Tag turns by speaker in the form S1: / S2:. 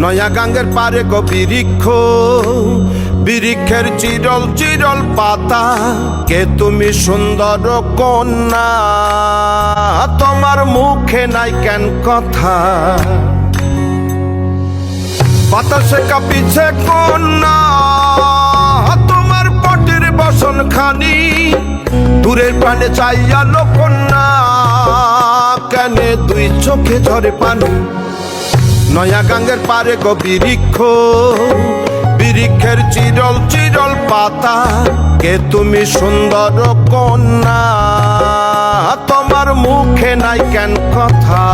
S1: নয়া গাঙ্গের পারে গো বৃক্ষ, বৃক্ষের চিরল চিরল পাতা। কে তুমি সুন্দর কন্যা, তোমার মুখে নাই কেন কথা? বাতাসে কাঁপিছে কন্যা, তোমার পটের বসন খানি। দূরের প্রাণে চাইয়ালো কন্যা, কেনে দুই চোখে ঝরে পানি। নয়া গাঙ্গের পারে গো বৃক্ষ, বৃক্ষের চিরল চিরল পাতা। কে তুমি সুন্দর কন্যা, তোমার মুখে নাই কেন কথা?